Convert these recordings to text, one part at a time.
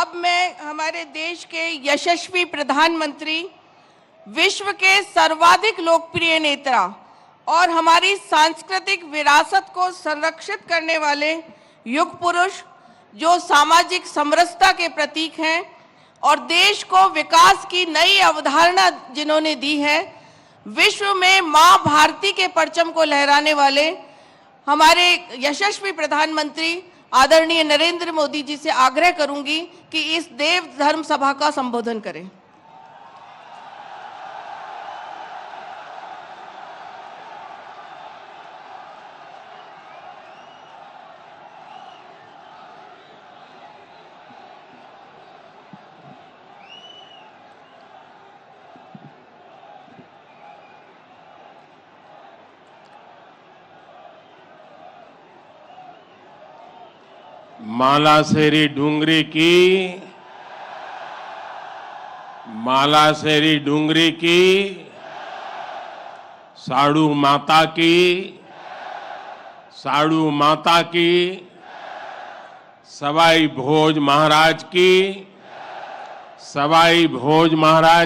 अब मैं हमारे देश के यशस्वी प्रधानमंत्री, विश्व के सर्वाधिक लोकप्रिय नेता और हमारी सांस्कृतिक विरासत को संरक्षित करने वाले युग पुरुष, जो सामाजिक समरसता के प्रतीक हैं और देश को विकास की नई अवधारणा जिन्होंने दी है, विश्व में मां भारती के परचम को लहराने वाले हमारे यशस्वी प्रधानमंत्री आदरणीय नरेंद्र मोदी जी से आग्रह करूंगी कि इस देव धर्म सभा का संबोधन करें। मालासेरी डूंगरी की साड़ू माता की सवाई भोज महाराज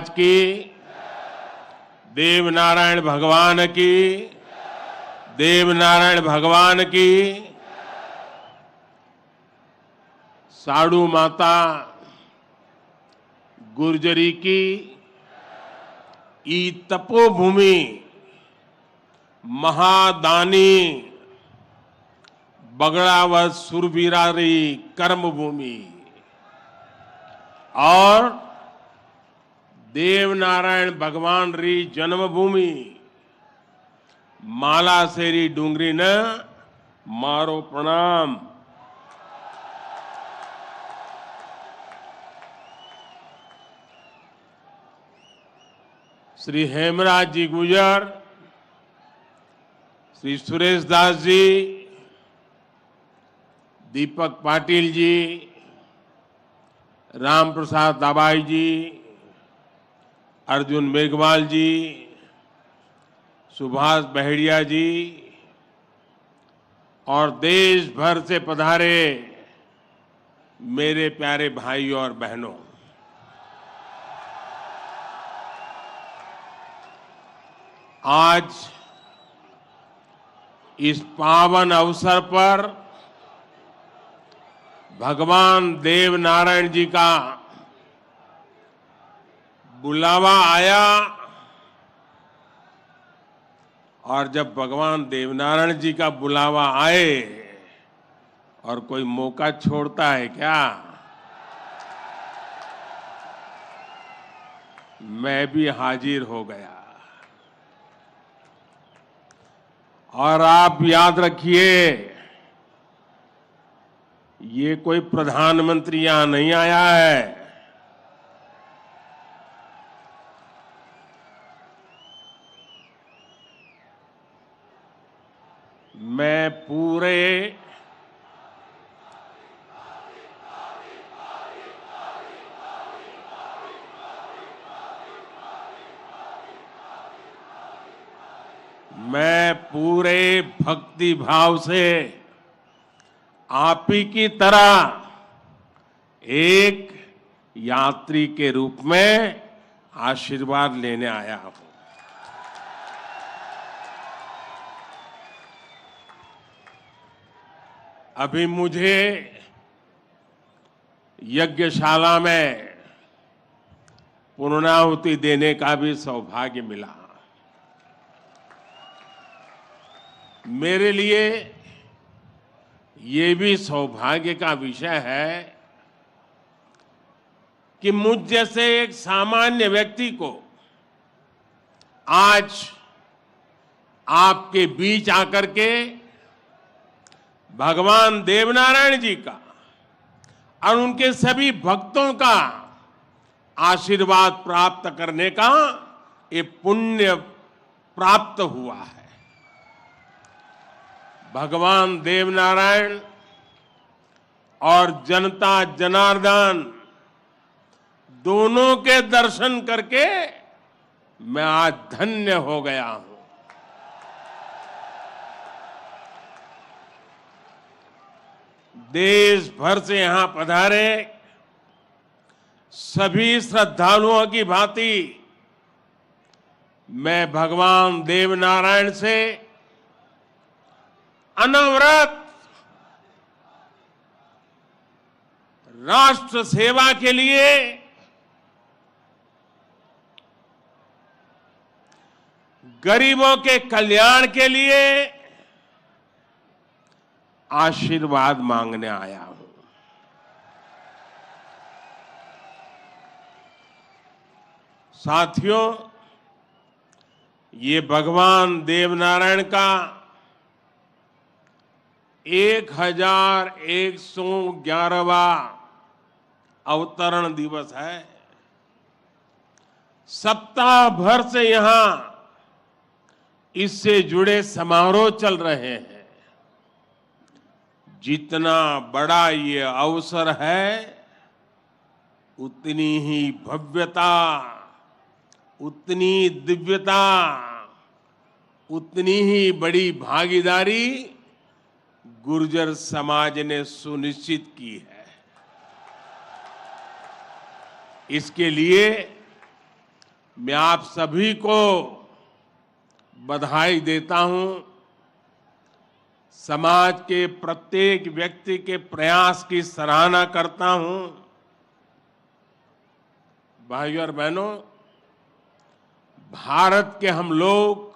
की देवनारायण भगवान की साड़ू माता गुर्जरी की ई तपोभूमि महादानी बगड़ावत सुरवीरारी कर्मभूमि और देवनारायण भगवान री जन्मभूमि मालासेरी डूंगरी न मारो प्रणाम। श्री हेमराज जी गुजर, श्री सुरेश दास जी, दीपक पाटिल जी, राम प्रसाद दाबाई जी, अर्जुन मेघवाल जी, सुभाष बहेड़िया जी और देश भर से पधारे मेरे प्यारे भाई और बहनों, आज इस पावन अवसर पर भगवान देवनारायण जी का बुलावा आया और जब भगवान देवनारायण जी का बुलावा आए और कोई मौका छोड़ता है क्या? मैं भी हाजिर हो गया। और आप याद रखिए, ये कोई प्रधानमंत्री यहां नहीं आया है। मैं पूरे भक्ति भाव से आप ही की तरह एक यात्री के रूप में आशीर्वाद लेने आया हूं। अभी मुझे यज्ञशाला में पूर्णाहुति देने का भी सौभाग्य मिला। मेरे लिए ये भी सौभाग्य का विषय है कि मुझ जैसे एक सामान्य व्यक्ति को आज आपके बीच आकर के भगवान देवनारायण जी का और उनके सभी भक्तों का आशीर्वाद प्राप्त करने का ये पुण्य प्राप्त हुआ है। भगवान देवनारायण और जनता जनार्दन दोनों के दर्शन करके मैं आज धन्य हो गया हूं। देश भर से यहां पधारे सभी श्रद्धालुओं की भांति मैं भगवान देवनारायण से अनवरत राष्ट्र सेवा के लिए गरीबों के कल्याण के लिए आशीर्वाद मांगने आया हूं। साथियों, ये भगवान देवनारायण का 1111वां अवतरण दिवस है। सप्ताह भर से यहां इससे जुड़े समारोह चल रहे हैं। जितना बड़ा ये अवसर है, उतनी ही भव्यता, उतनी दिव्यता, उतनी ही बड़ी भागीदारी गुर्जर समाज ने सुनिश्चित की है। इसके लिए मैं आप सभी को बधाई देता हूं। समाज के प्रत्येक व्यक्ति के प्रयास की सराहना करता हूं। भाइयों और बहनों, भारत के हम लोग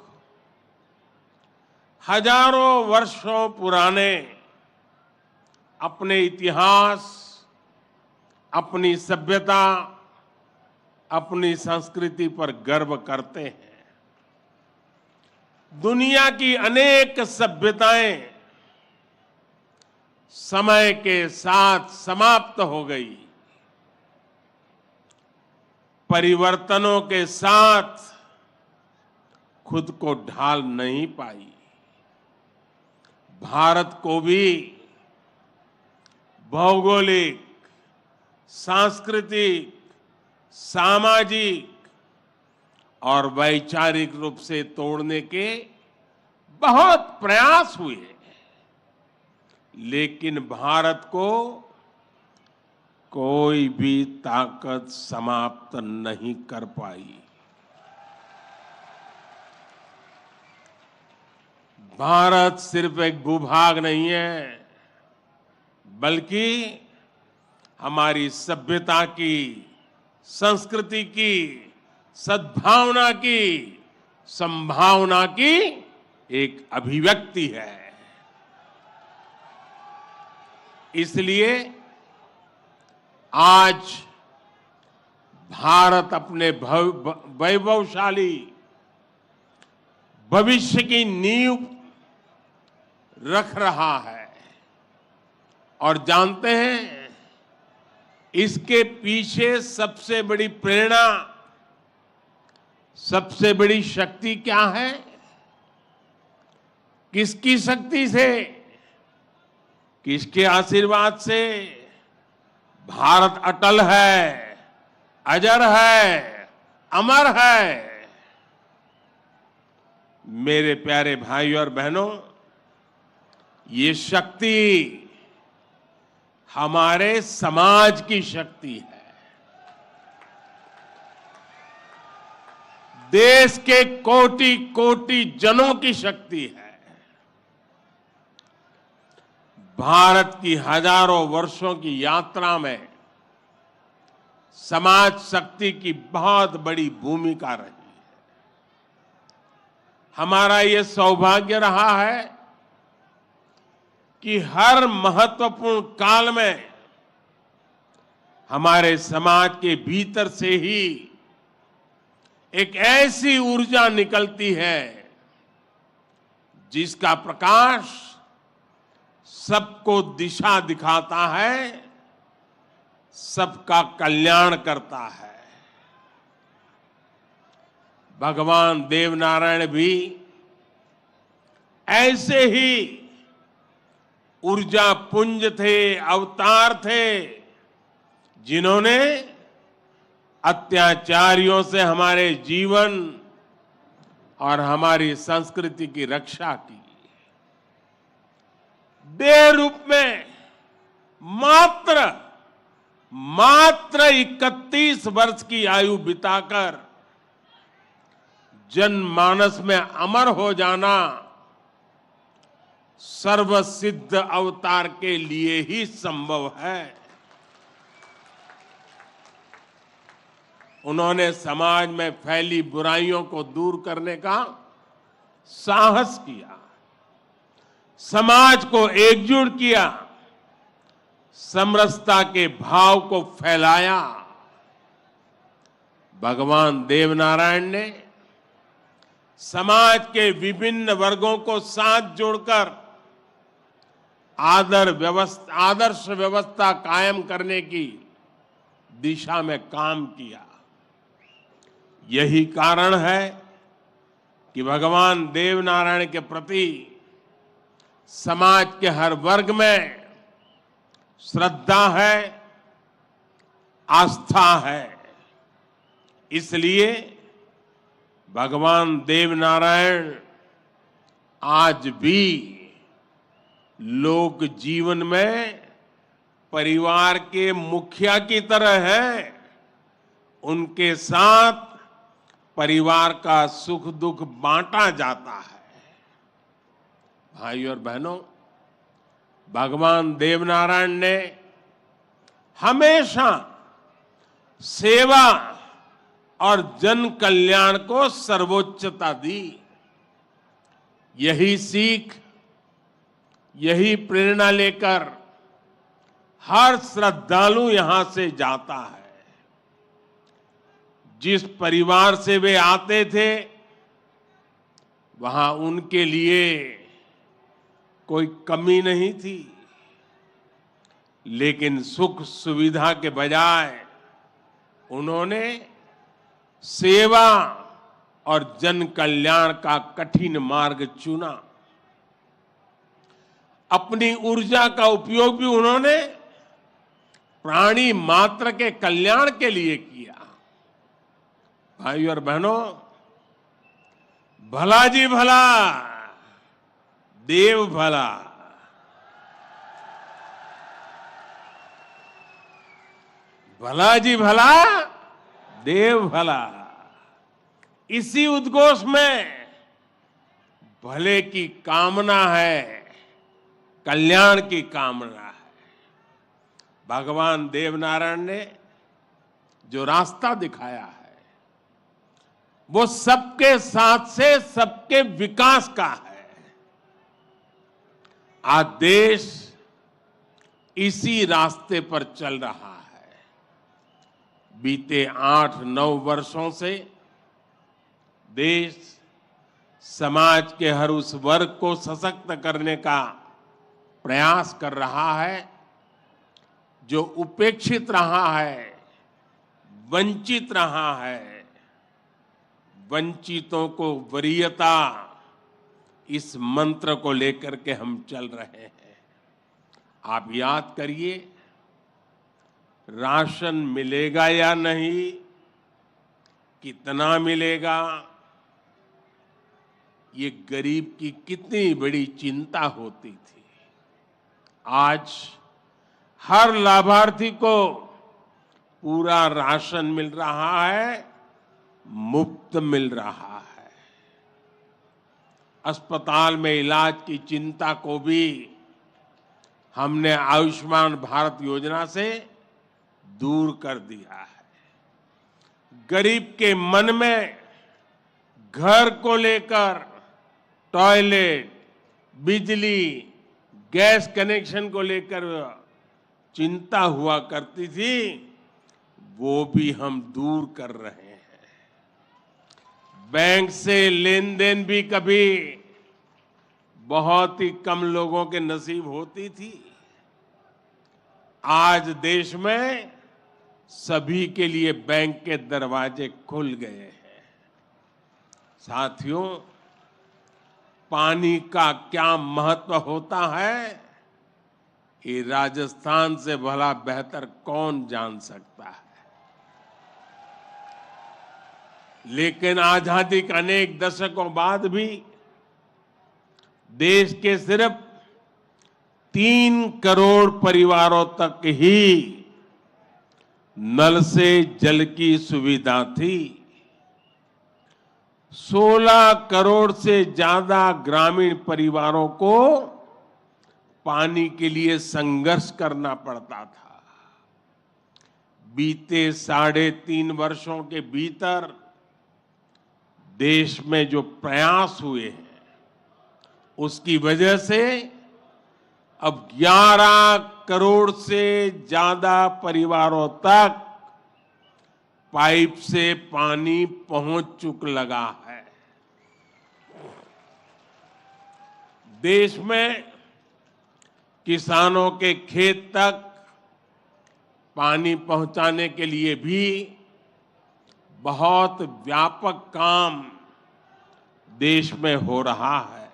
हजारों वर्षों पुराने अपने इतिहास, अपनी सभ्यता, अपनी संस्कृति पर गर्व करते हैं। दुनिया की अनेक सभ्यताएं समय के साथ समाप्त हो गई। परिवर्तनों के साथ खुद को ढाल नहीं पाई। भारत को भी भौगोलिक, सांस्कृतिक, सामाजिक और वैचारिक रूप से तोड़ने के बहुत प्रयास हुए, लेकिन भारत को कोई भी ताकत समाप्त नहीं कर पाई। भारत सिर्फ एक भूभाग नहीं है, बल्कि हमारी सभ्यता की, संस्कृति की, सद्भावना की, संभावना की एक अभिव्यक्ति है। इसलिए आज भारत अपने वैभवशाली भविष्य की नींव रख रहा है। और जानते हैं, इसके पीछे सबसे बड़ी प्रेरणा, सबसे बड़ी शक्ति क्या है? किसकी शक्ति से, किसके आशीर्वाद से? भारत अटल है, अजर है, अमर है। मेरे प्यारे भाइयों और बहनों, ये शक्ति हमारे समाज की शक्ति है। देश के कोटि कोटि जनों की शक्ति है। भारत की हजारों वर्षों की यात्रा में समाज शक्ति की बहुत बड़ी भूमिका रही है। हमारा ये सौभाग्य रहा है कि हर महत्वपूर्ण काल में हमारे समाज के भीतर से ही एक ऐसी ऊर्जा निकलती है जिसका प्रकाश सबको दिशा दिखाता है, सबका कल्याण करता है। भगवान देवनारायण भी ऐसे ही ऊर्जा पुंज थे, अवतार थे, जिन्होंने अत्याचारियों से हमारे जीवन और हमारी संस्कृति की रक्षा की। देह रूप में मात्र मात्र 31 वर्ष की आयु बिताकर जनमानस में अमर हो जाना सर्वसिद्ध अवतार के लिए ही संभव है। उन्होंने समाज में फैली बुराइयों को दूर करने का साहस किया, समाज को एकजुट किया, समरसता के भाव को फैलाया। भगवान देवनारायण ने समाज के विभिन्न वर्गों को साथ जोड़कर आदर्श व्यवस्था कायम करने की दिशा में काम किया। यही कारण है कि भगवान देवनारायण के प्रति समाज के हर वर्ग में श्रद्धा है, आस्था है। इसलिए भगवान देवनारायण आज भी लोक जीवन में परिवार के मुखिया की तरह है। उनके साथ परिवार का सुख दुख बांटा जाता है। भाई और बहनों, भगवान देवनारायण ने हमेशा सेवा और जन कल्याण को सर्वोच्चता दी। यही सीख, यही प्रेरणा लेकर हर श्रद्धालु यहां से जाता है। जिस परिवार से वे आते थे, वहां उनके लिए कोई कमी नहीं थी, लेकिन सुख सुविधा के बजाय उन्होंने सेवा और जन कल्याण का कठिन मार्ग चुना। अपनी ऊर्जा का उपयोग भी उन्होंने प्राणी मात्र के कल्याण के लिए किया। भाई और बहनों, भला जी भला, देव भला। भला जी भला, देव भला। इसी उद्घोष में भले की कामना है, कल्याण की कामना है। भगवान देवनारायण ने जो रास्ता दिखाया है, वो सबके साथ से सबके विकास का है। आज देश इसी रास्ते पर चल रहा है। बीते 8-9 वर्षों से देश समाज के हर उस वर्ग को सशक्त करने का प्रयास कर रहा है जो उपेक्षित रहा है, वंचित रहा है। वंचितों को वरीयता, इस मंत्र को लेकर के हम चल रहे हैं। आप याद करिए, राशन मिलेगा या नहीं, कितना मिलेगा, ये गरीब की कितनी बड़ी चिंता होती थी। आज हर लाभार्थी को पूरा राशन मिल रहा है, मुफ्त मिल रहा है। अस्पताल में इलाज की चिंता को भी हमने आयुष्मान भारत योजना से दूर कर दिया है। गरीब के मन में घर को लेकर टॉयलेट, बिजली, गैस कनेक्शन को लेकर चिंता हुआ करती थी, वो भी हम दूर कर रहे हैं। बैंक से लेन देन भी कभी बहुत ही कम लोगों के नसीब होती थी। आज देश में सभी के लिए बैंक के दरवाजे खुल गए हैं। साथियों, पानी का क्या महत्व होता है, ये राजस्थान से भला बेहतर कौन जान सकता है। लेकिन आजादी के अनेक दशकों बाद भी देश के सिर्फ 3 करोड़ परिवारों तक ही नल से जल की सुविधा थी। 16 करोड़ से ज्यादा ग्रामीण परिवारों को पानी के लिए संघर्ष करना पड़ता था। बीते 3.5 वर्षों के भीतर देश में जो प्रयास हुए हैं, उसकी वजह से अब 11 करोड़ से ज्यादा परिवारों तक पाइप से पानी पहुंच चुक लगा है। देश में किसानों के खेत तक पानी पहुंचाने के लिए भी बहुत व्यापक काम देश में हो रहा है।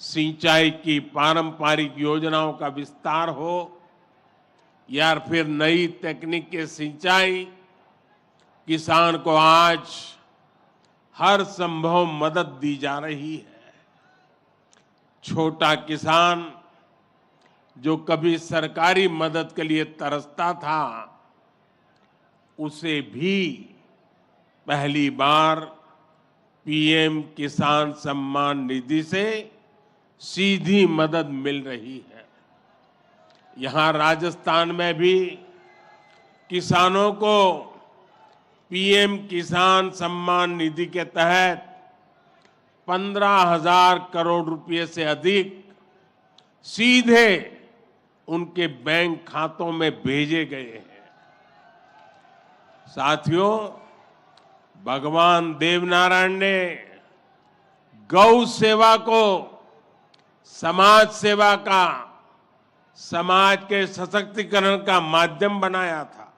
सिंचाई की पारंपरिक योजनाओं का विस्तार हो या फिर नई तकनीक के सिंचाई, किसान को आज हर संभव मदद दी जा रही है। छोटा किसान जो कभी सरकारी मदद के लिए तरसता था, उसे भी पहली बार पीएम किसान सम्मान निधि से सीधी मदद मिल रही है। यहां राजस्थान में भी किसानों को पीएम किसान सम्मान निधि के तहत 15,000 करोड़ रुपए से अधिक सीधे उनके बैंक खातों में भेजे गए हैं। साथियों, भगवान देवनारायण ने गौ सेवा को समाज सेवा का, समाज के सशक्तिकरण का माध्यम बनाया था।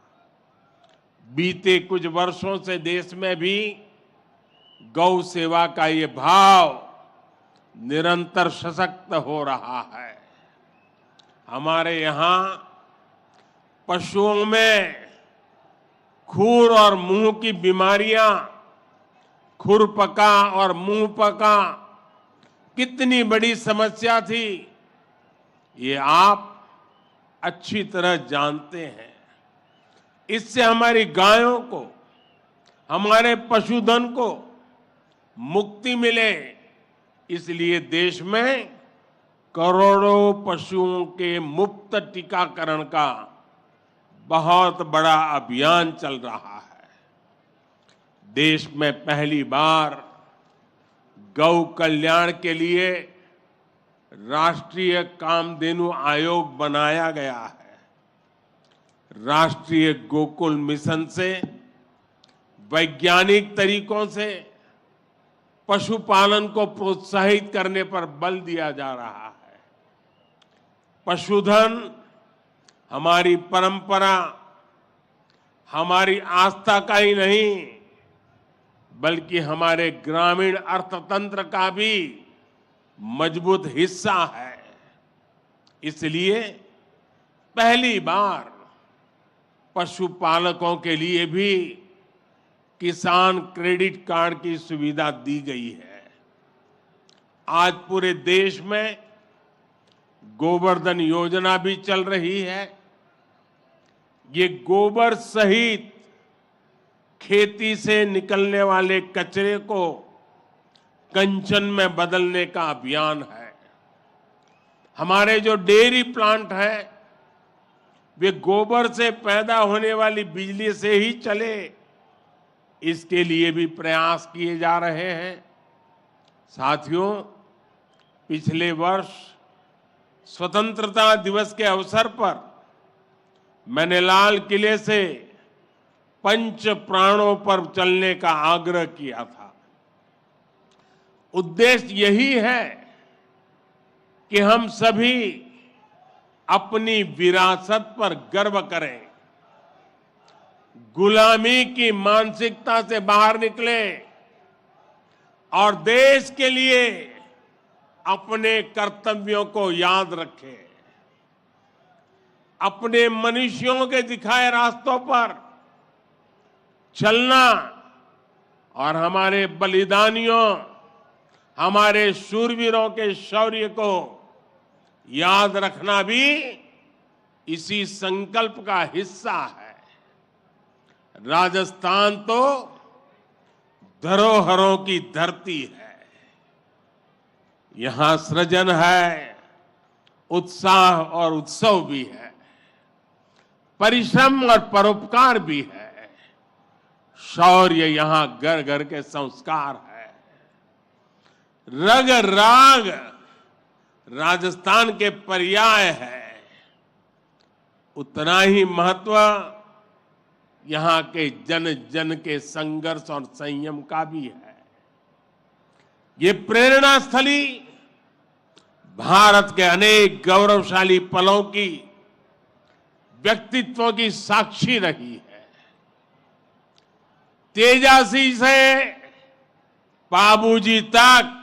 बीते कुछ वर्षों से देश में भी गौ सेवा का ये भाव निरंतर सशक्त हो रहा है। हमारे यहाँ पशुओं में खुर और मुंह की बीमारियां, खुरपका और मुंहपका कितनी बड़ी समस्या थी, ये आप अच्छी तरह जानते हैं। इससे हमारी गायों को, हमारे पशुधन को मुक्ति मिले, इसलिए देश में करोड़ों पशुओं के मुफ्त टीकाकरण का बहुत बड़ा अभियान चल रहा है। देश में पहली बार गौ कल्याण के लिए राष्ट्रीय कामधेनु आयोग बनाया गया है। राष्ट्रीय गोकुल मिशन से वैज्ञानिक तरीकों से पशुपालन को प्रोत्साहित करने पर बल दिया जा रहा है। पशुधन हमारी परंपरा, हमारी आस्था का ही नहीं, बल्कि हमारे ग्रामीण अर्थतंत्र का भी मजबूत हिस्सा है। इसलिए पहली बार पशुपालकों के लिए भी किसान क्रेडिट कार्ड की सुविधा दी गई है। आज पूरे देश में गोवर्धन योजना भी चल रही है। ये गोबर सहित खेती से निकलने वाले कचरे को कंचन में बदलने का अभियान है। हमारे जो डेयरी प्लांट है, वे गोबर से पैदा होने वाली बिजली से ही चले, इसके लिए भी प्रयास किए जा रहे हैं। साथियों, पिछले वर्ष स्वतंत्रता दिवस के अवसर पर मैंने लाल किले से पंच प्राणों पर चलने का आग्रह किया था। उद्देश्य यही है कि हम सभी अपनी विरासत पर गर्व करें, गुलामी की मानसिकता से बाहर निकले और देश के लिए अपने कर्तव्यों को याद रखें। अपने मनुष्यों के दिखाए रास्तों पर चलना और हमारे बलिदानियों, हमारे शूरवीरों के शौर्य को याद रखना भी इसी संकल्प का हिस्सा है। राजस्थान तो धरोहरों की धरती है। यहां सृजन है, उत्साह और उत्सव भी है, परिश्रम और परोपकार भी है, शौर्य यहां घर घर के संस्कार है। रग राग राजस्थान के पर्याय है। उतना ही महत्व यहां के जन जन के संघर्ष और संयम का भी है। ये प्रेरणा स्थली भारत के अनेक गौरवशाली पलों की, व्यक्तित्वों की साक्षी रही है। तेजासी से पाबूजी तक,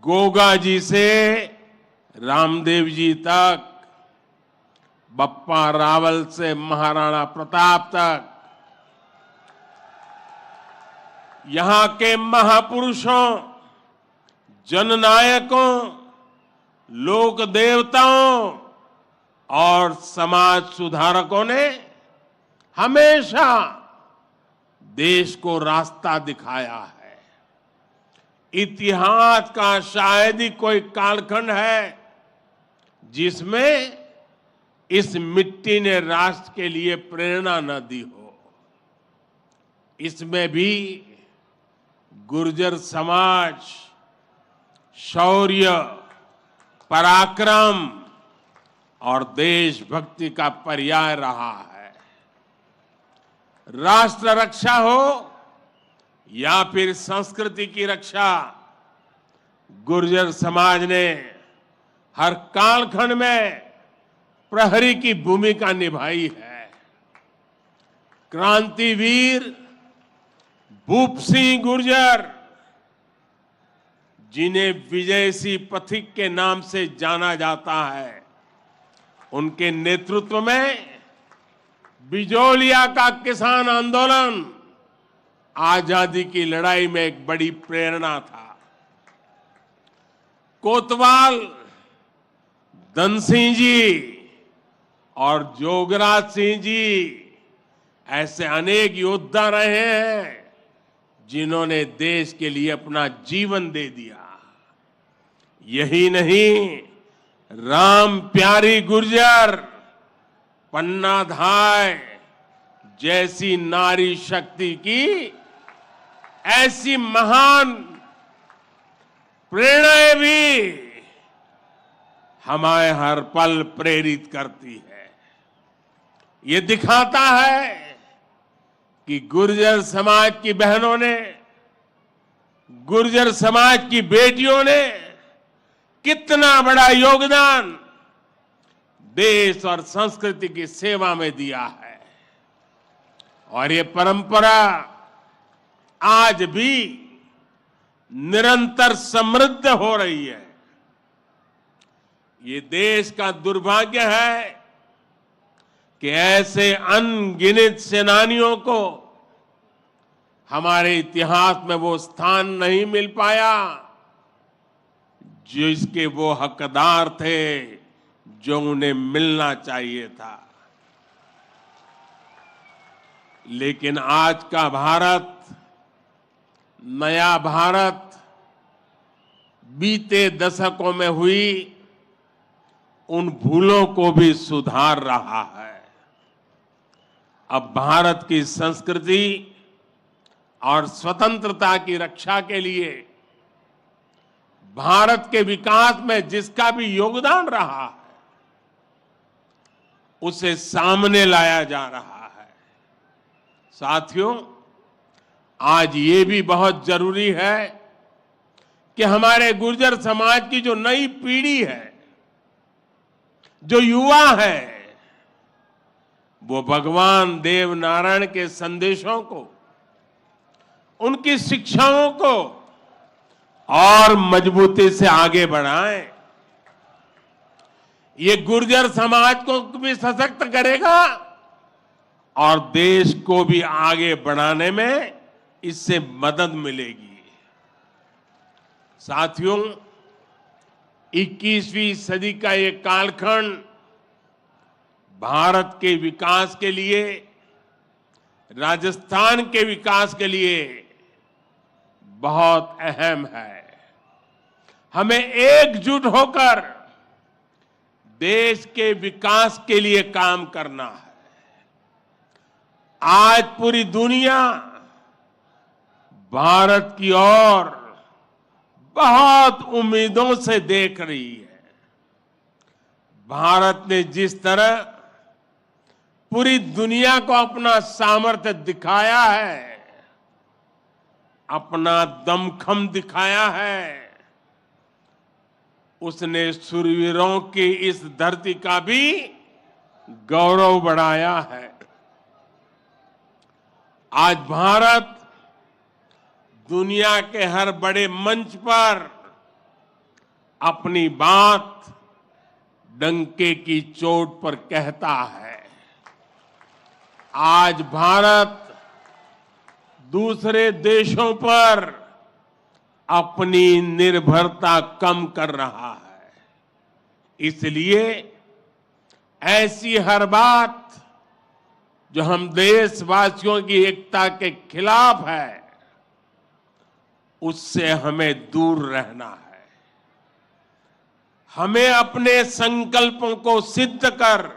गोगा जी से रामदेव जी तक, बप्पा रावल से महाराणा प्रताप तक, यहां के महापुरुषों, जननायकों, लोक देवताओं और समाज सुधारकों ने हमेशा देश को रास्ता दिखाया है। इतिहास का शायद ही कोई कालखंड है जिसमें इस मिट्टी ने राष्ट्र के लिए प्रेरणा न दी हो। इसमें भी गुर्जर समाज शौर्य, पराक्रम और देशभक्ति का पर्याय रहा है। राष्ट्र रक्षा हो या फिर संस्कृति की रक्षा, गुर्जर समाज ने हर कालखंड में प्रहरी की भूमिका निभाई है। क्रांतिवीर भूप सिंह गुर्जर, जिन्हें विजय सिंह पथिक के नाम से जाना जाता है, उनके नेतृत्व में बिजोलिया का किसान आंदोलन आजादी की लड़ाई में एक बड़ी प्रेरणा था। कोतवाल धन सिंह जी और जोगराज सिंह जी ऐसे अनेक योद्धा रहे हैं जिन्होंने देश के लिए अपना जीवन दे दिया। यही नहीं, राम प्यारी गुर्जर, पन्ना धाय जैसी नारी शक्ति की ऐसी महान प्रेरणाएं भी हमें हर पल प्रेरित करती है। ये दिखाता है कि गुर्जर समाज की बहनों ने, गुर्जर समाज की बेटियों ने कितना बड़ा योगदान देश और संस्कृति की सेवा में दिया है। और ये परंपरा आज भी निरंतर समृद्ध हो रही है। ये देश का दुर्भाग्य है कि ऐसे अनगिनत सेनानियों को हमारे इतिहास में वो स्थान नहीं मिल पाया जो इसके वो हकदार थे, जो उन्हें मिलना चाहिए था। लेकिन आज का भारत, नया भारत, बीते दशकों में हुई उन भूलों को भी सुधार रहा है। अब भारत की संस्कृति और स्वतंत्रता की रक्षा के लिए भारत के विकास में जिसका भी योगदान रहा है, उसे सामने लाया जा रहा है। साथियों, आज ये भी बहुत जरूरी है कि हमारे गुर्जर समाज की जो नई पीढ़ी है, जो युवा है, वो भगवान देव नारायण के संदेशों को, उनकी शिक्षाओं को और मजबूती से आगे बढ़ाएं। ये गुर्जर समाज को भी सशक्त करेगा और देश को भी आगे बढ़ाने में इससे मदद मिलेगी। साथियों, 21वीं सदी का ये कालखंड भारत के विकास के लिए राजस्थान के विकास के लिए बहुत अहम है। हमें एकजुट होकर देश के विकास के लिए काम करना है। आज पूरी दुनिया भारत की ओर बहुत उम्मीदों से देख रही है। भारत ने जिस तरह पूरी दुनिया को अपना सामर्थ्य दिखाया है, अपना दमखम दिखाया है, उसने शूरवीरों की इस धरती का भी गौरव बढ़ाया है। आज भारत दुनिया के हर बड़े मंच पर अपनी बात डंके की चोट पर कहता है। आज भारत दूसरे देशों पर अपनी निर्भरता कम कर रहा है। इसलिए ऐसी हर बात जो हम देशवासियों की एकता के खिलाफ है, उससे हमें दूर रहना है। हमें अपने संकल्पों को सिद्ध कर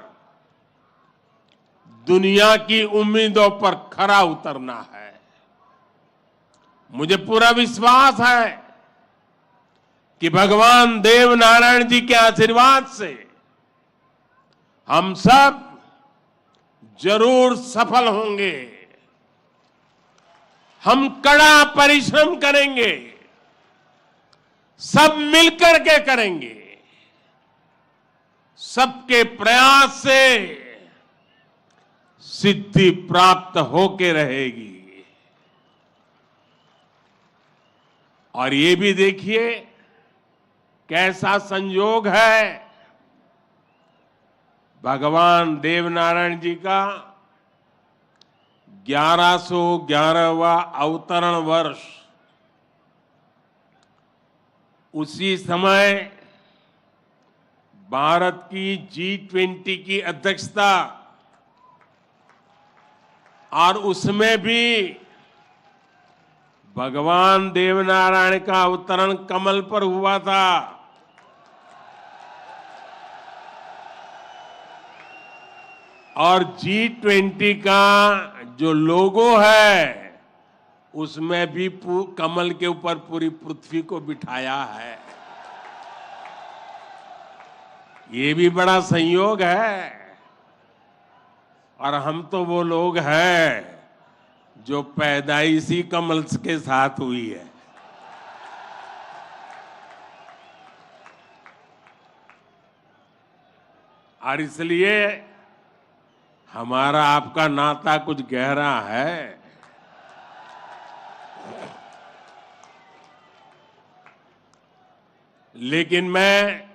दुनिया की उम्मीदों पर खरा उतरना है। मुझे पूरा विश्वास है कि भगवान देव नारायण जी के आशीर्वाद से हम सब जरूर सफल होंगे। हम कड़ा परिश्रम करेंगे, सब मिलकर के करेंगे। सबके प्रयास से सिद्धि प्राप्त होके रहेगी। और ये भी देखिए कैसा संयोग है, भगवान देवनारायण जी का 1111वां अवतरण वर्ष। उसी समय भारत की G20 की अध्यक्षता, और उसमें भी भगवान देवनारायण का अवतरण कमल पर हुआ था। और G20 का जो लोगो है, उसमें भी कमल के ऊपर पूरी पृथ्वी को बिठाया है। ये भी बड़ा संयोग है। और हम तो वो लोग हैं जो पैदाइशी कमल के साथ हुई है। और इसलिए हमारा आपका नाता कुछ गहरा है। लेकिन मैं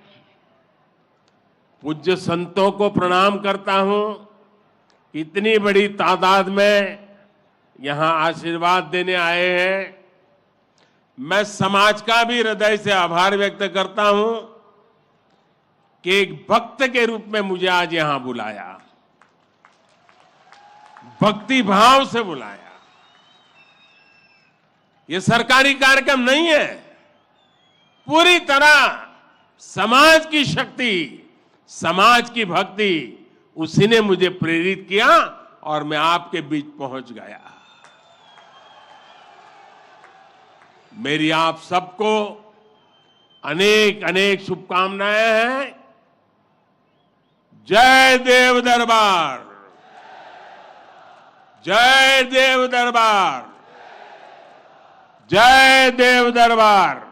पूज्य संतों को प्रणाम करता हूं। इतनी बड़ी तादाद में यहां आशीर्वाद देने आए हैं। मैं समाज का भी हृदय से आभार व्यक्त करता हूं कि एक भक्त के रूप में मुझे आज यहां बुलाया, भक्ति भाव से बुलाया। ये सरकारी कार्यक्रम नहीं है, पूरी तरह समाज की शक्ति, समाज की भक्ति, उसी ने मुझे प्रेरित किया और मैं आपके बीच पहुंच गया। मेरी आप सबको अनेक अनेक शुभकामनाएं हैं। जय देव दरबार, जय देव दरबार, जय देव दरबार।